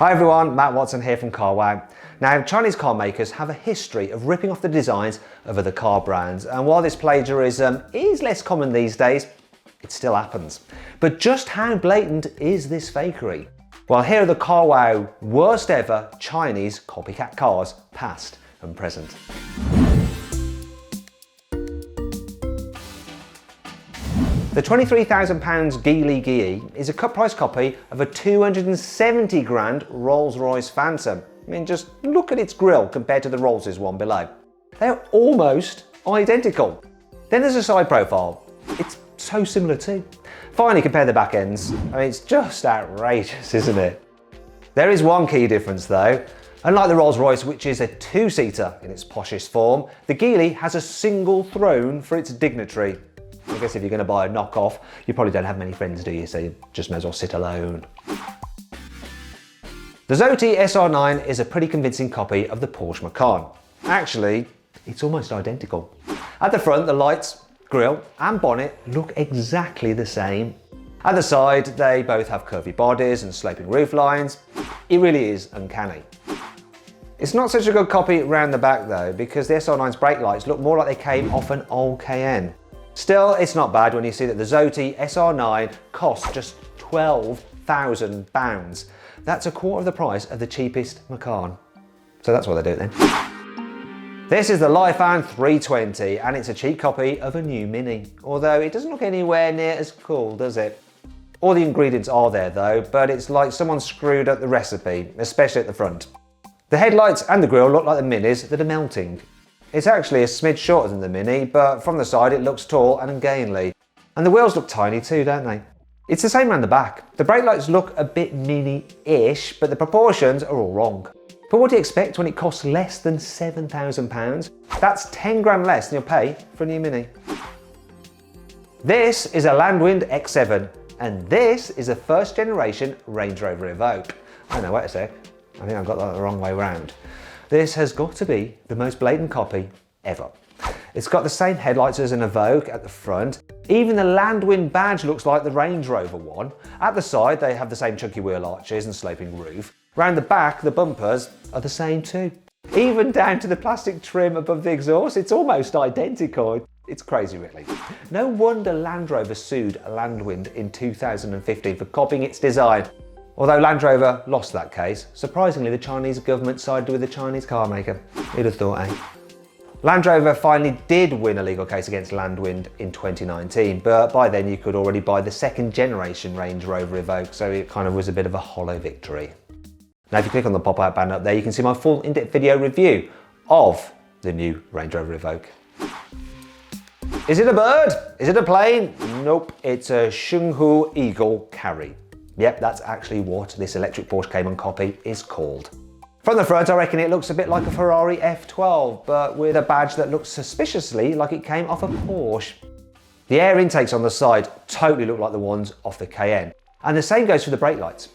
Hi everyone, Matt Watson here from Carwow. Now, Chinese car makers have a history of ripping off the designs of other car brands, and while this plagiarism is less common these days, it still happens. But just how blatant is this fakery? Well, here are the Carwow worst ever Chinese copycat cars, past and present. The £23,000 Geely Gie is a cut price copy of a 270 grand Rolls-Royce Phantom. I mean, just look at its grille compared to the Rolls' one below. They're almost identical. Then there's a side profile. It's so similar too. Finally, compare the back ends. I mean, it's just outrageous, isn't it? There is one key difference though. Unlike the Rolls-Royce, which is a two-seater in its poshest form, the Geely has a single throne for its dignitary. I guess if you're going to buy a knockoff, you probably don't have many friends, do you? So you just may as well sit alone. The Zoti SR9 is a pretty convincing copy of the Porsche Macan. Actually, it's almost identical. At the front, the lights, grille and bonnet look exactly the same. At the side, they both have curvy bodies and sloping roof lines. It really is uncanny. It's not such a good copy round the back though, because the SR9's brake lights look more like they came off an old Cayenne. Still, it's not bad when you see that the Zoti SR9 costs just £12,000. That's a quarter of the price of the cheapest Macan. So that's why they do it then. This is the Lifan 320 and it's a cheap copy of a new Mini. Although it doesn't look anywhere near as cool, does it? All the ingredients are there though, but it's like someone screwed up the recipe, especially at the front. The headlights and the grille look like the Minis that are melting. It's actually a smidge shorter than the Mini, but from the side it looks tall and ungainly. And the wheels look tiny too, don't they? It's the same around the back. The brake lights look a bit Mini-ish, but the proportions are all wrong. But what do you expect when it costs less than £7,000? That's 10 grand less than you'll pay for a new Mini. This is a Landwind X7, and this is a first generation Range Rover Evoque. Oh no, wait a sec. I think I've got that the wrong way round. This has got to be the most blatant copy ever. It's got the same headlights as an Evoque at the front. Even the Landwind badge looks like the Range Rover one. At the side, they have the same chunky wheel arches and sloping roof. Round the back, the bumpers are the same too. Even down to the plastic trim above the exhaust, it's almost identical. It's crazy really. No wonder Land Rover sued Landwind in 2015 for copying its design. Although Land Rover lost that case, surprisingly the Chinese government sided with the Chinese car maker. Who'd have thought, eh? Land Rover finally did win a legal case against Landwind in 2019, but by then you could already buy the second generation Range Rover Evoque, so it kind of was a bit of a hollow victory. Now if you click on the pop-out banner up there, you can see my full in-depth video review of the new Range Rover Evoque. Is it a bird? Is it a plane? Nope, it's a Shenghu Eagle Carry. Yep, that's actually what this electric Porsche Cayman copy is called. From the front, I reckon it looks a bit like a Ferrari F12, but with a badge that looks suspiciously like it came off a Porsche. The air intakes on the side totally look like the ones off the Cayenne. And the same goes for the brake lights.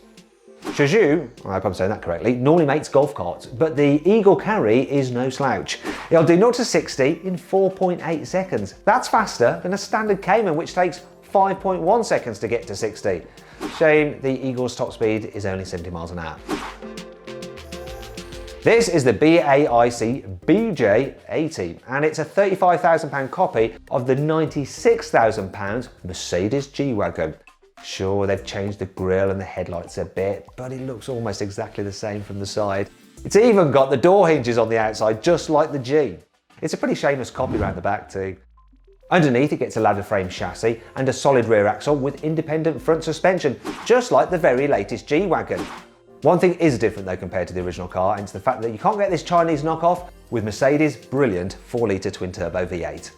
Shenzhou, I hope I'm saying that correctly, normally makes golf carts, but the Eagle Carry is no slouch. It'll do 0 to 60 in 4.8 seconds. That's faster than a standard Cayman, which takes 5.1 seconds to get to 60. Shame the Eagle's top speed is only 70 miles an hour. This is the BAIC BJ80 and it's a £35,000 copy of the £96,000 Mercedes G-Wagon. Sure, they've changed the grille and the headlights a bit, but it looks almost exactly the same from the side. It's even got the door hinges on the outside, just like the G. It's a pretty shameless copy around the back too. Underneath it gets a ladder frame chassis and a solid rear axle with independent front suspension, just like the very latest G-Wagon. One thing is different though compared to the original car, and it's the fact that you can't get this Chinese knockoff with Mercedes' brilliant 4-litre twin-turbo V8.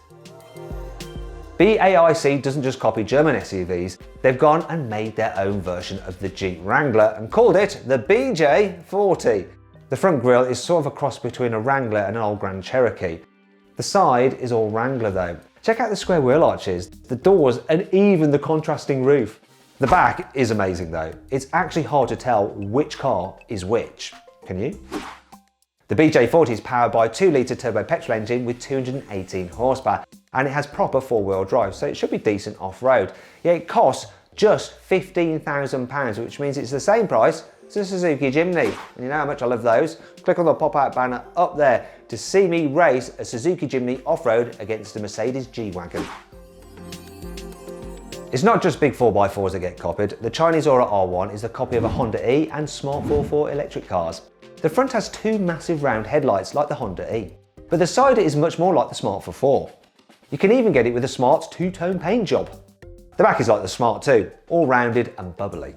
BAIC doesn't just copy German SUVs, they've gone and made their own version of the Jeep Wrangler and called it the BJ40. The front grille is sort of a cross between a Wrangler and an old Grand Cherokee. The side is all Wrangler though. Check out the square wheel arches, the doors, and even the contrasting roof. The back is amazing though. It's actually hard to tell which car is which. Can you? The BJ40 is powered by a 2-litre turbo petrol engine with 218 horsepower, and it has proper 4-wheel drive, so it should be decent off-road. Yeah, it costs just £15,000, which means it's the same price It's a Suzuki Jimny, and you know how much I love those. Click on the pop-out banner up there to see me race a Suzuki Jimny off-road against a Mercedes G-Wagon. It's not just big 4x4s that get copied. The Chinese Aura R1 is a copy of a Honda E and Smart 4 electric cars. The front has two massive round headlights like the Honda E, but the side is much more like the Smart 4. You can even get it with the Smart's two-tone paint job. The back is like the Smart 2, all rounded and bubbly.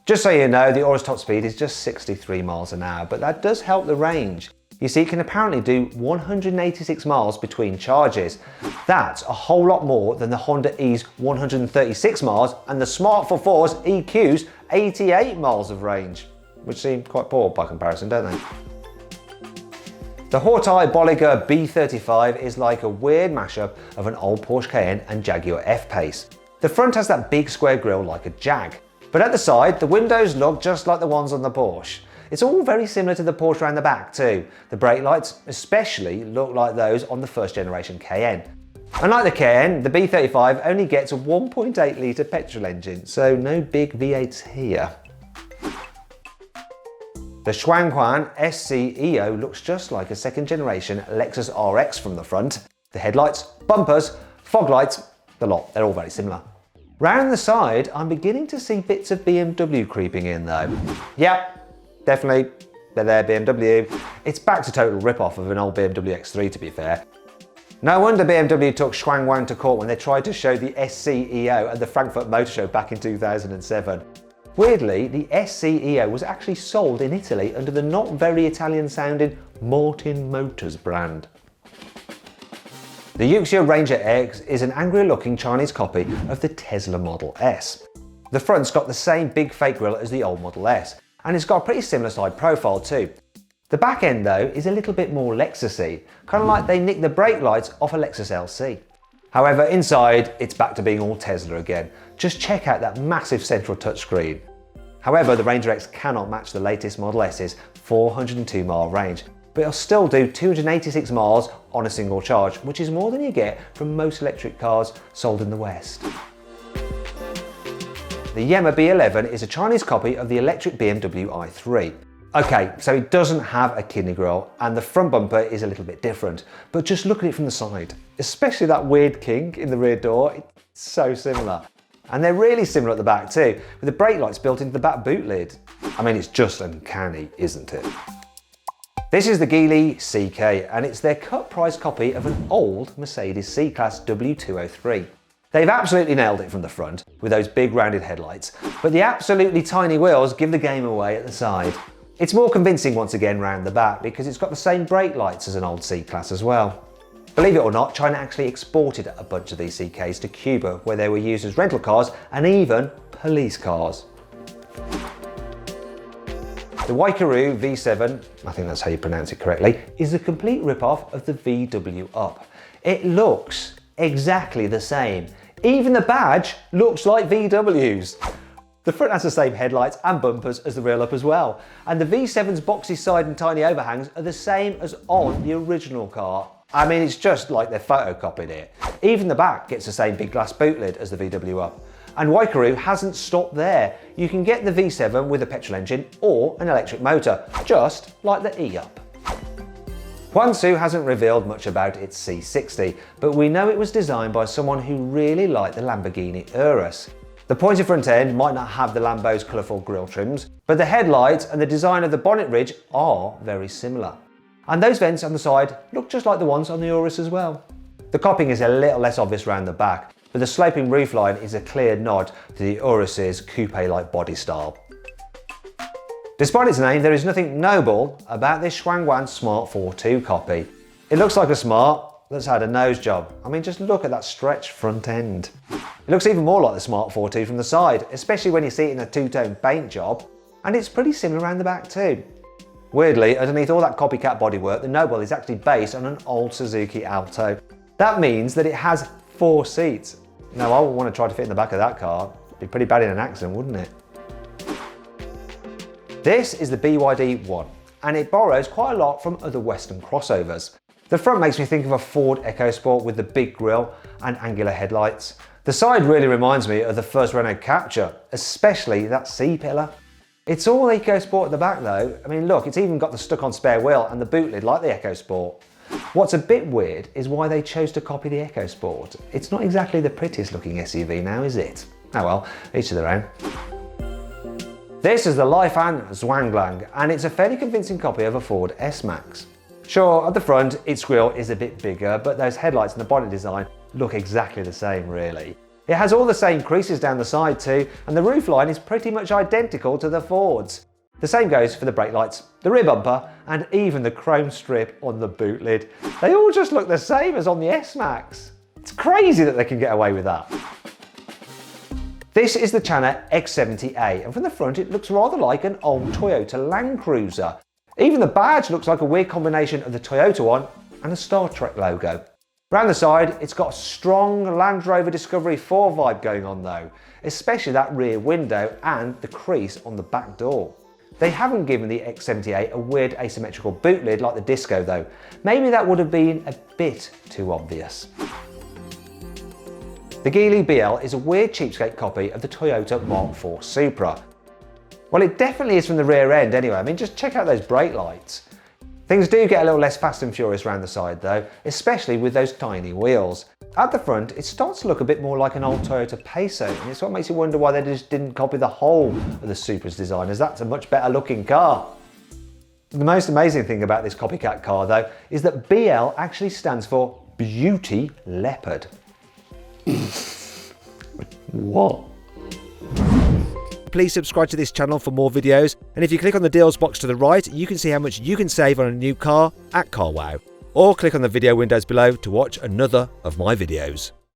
Just so you know, the Aura's top speed is just 63 miles an hour, but that does help the range. You see, it can apparently do 186 miles between charges. That's a whole lot more than the Honda E's 136 miles and the Smart 4's EQ's 88 miles of range, which seem quite poor by comparison, don't they? The Haughey Bolliger B35 is like a weird mashup of an old Porsche Cayenne and Jaguar F-Pace. The front has that big square grille like a Jag, but at the side, the windows look just like the ones on the Porsche. It's all very similar to the Porsche around the back too. The brake lights especially look like those on the first generation Cayenne. Unlike the Cayenne, the B35 only gets a 1.8 litre petrol engine, so no big V8s here. The Xuanhuan SC-EO looks just like a second generation Lexus RX from the front. The headlights, bumpers, fog lights, the lot, they're all very similar. Round the side, I'm beginning to see bits of BMW creeping in though. Yep, definitely, they're there, BMW. It's back to total rip-off of an old BMW X3 to be fair. No wonder BMW took Xuanhuan to court when they tried to show the SC-EO at the Frankfurt Motor Show back in 2007. Weirdly, the SC-EO was actually sold in Italy under the not very Italian sounding Martin Motors brand. The Yuxia Ranger X is an angrier looking Chinese copy of the Tesla Model S. The front's got the same big fake grille as the old Model S, and it's got a pretty similar side profile too. The back end though is a little bit more Lexus-y, kind of like they nicked the brake lights off a Lexus LC. However, inside it's back to being all Tesla again. Just check out that massive central touchscreen. However, the Ranger X cannot match the latest Model S's 402 mile range, but it'll still do 286 miles on a single charge, which is more than you get from most electric cars sold in the West. The Yema B11 is a Chinese copy of the electric BMW i3. Okay, so it doesn't have a kidney grille and the front bumper is a little bit different, but just look at it from the side, especially that weird kink in the rear door, it's so similar. And they're really similar at the back too, with the brake lights built into the back boot lid. I mean, it's just uncanny, isn't it? This is the Geely CK, and it's their cut price copy of an old Mercedes C-Class W203. They've absolutely nailed it from the front, with those big rounded headlights, but the absolutely tiny wheels give the game away at the side. It's more convincing once again round the back because it's got the same brake lights as an old C-Class as well. Believe it or not, China actually exported a bunch of these CKs to Cuba where they were used as rental cars and even police cars. The Waikaroo V7, I think that's how you pronounce it correctly, is a complete rip-off of the VW Up. It looks exactly the same. Even the badge looks like VW's. The front has the same headlights and bumpers as the real Up as well. And the V7's boxy side and tiny overhangs are the same as on the original car. I mean, it's just like they've photocopied it. Even the back gets the same big glass boot lid as the VW Up. And Waikaroo hasn't stopped there. You can get the V7 with a petrol engine or an electric motor, just like the E-Up. Guangzhou hasn't revealed much about its C60, but we know it was designed by someone who really liked the Lamborghini Urus. The pointed front end might not have the Lambo's colourful grille trims, but the headlights and the design of the bonnet ridge are very similar. And those vents on the side look just like the ones on the Urus as well. The copying is a little less obvious around the back, but the sloping roofline is a clear nod to the Urus's coupe-like body style. Despite its name, there is nothing noble about this Xuanhuan Smart 4.2 copy. It looks like a Smart that's had a nose job. I mean, just look at that stretched front end. It looks even more like the Smart 4.2 from the side, especially when you see it in a two-tone paint job, and it's pretty similar around the back too. Weirdly, underneath all that copycat bodywork, the Noble is actually based on an old Suzuki Alto. That means that it has 4 seats. Now, I would want to try to fit in the back of that car. It'd be pretty bad in an accident, wouldn't it? This is the BYD 1, and it borrows quite a lot from other Western crossovers. The front makes me think of a Ford EcoSport with the big grille and angular headlights. The side really reminds me of the first Renault Captur, especially that C-pillar. It's all EcoSport at the back though. I mean look, it's even got the stuck-on spare wheel and the boot lid like the EcoSport. What's a bit weird is why they chose to copy the EcoSport. It's not exactly the prettiest looking SUV now, is it? Oh well, each to their own. This is the Lifan Zwanglang, and it's a fairly convincing copy of a Ford S-Max. Sure, at the front, its grille is a bit bigger, but those headlights and the bonnet design look exactly the same, really. It has all the same creases down the side too, and the roofline is pretty much identical to the Ford's. The same goes for the brake lights, the rear bumper, and even the chrome strip on the boot lid. They all just look the same as on the S-Max. It's crazy that they can get away with that. This is the Channa X70A, and from the front it looks rather like an old Toyota Land Cruiser. Even the badge looks like a weird combination of the Toyota one and a Star Trek logo. Around the side, it's got a strong Land Rover Discovery 4 vibe going on though, especially that rear window and the crease on the back door. They haven't given the X78 a weird asymmetrical boot lid like the Disco though. Maybe that would have been a bit too obvious. The Geely BL is a weird cheapskate copy of the Toyota Mark IV Supra. Well, it definitely is from the rear end anyway. I mean, just check out those brake lights. Things do get a little less fast and furious around the side though, especially with those tiny wheels. At the front, it starts to look a bit more like an old Toyota Paso, and it's what makes you wonder why they just didn't copy the whole of the Supra's design, as that's a much better looking car. The most amazing thing about this copycat car though, is that BL actually stands for Beauty Leopard. What? Please subscribe to this channel for more videos, and if you click on the deals box to the right, you can see how much you can save on a new car at CarWow. Or click on the video windows below to watch another of my videos.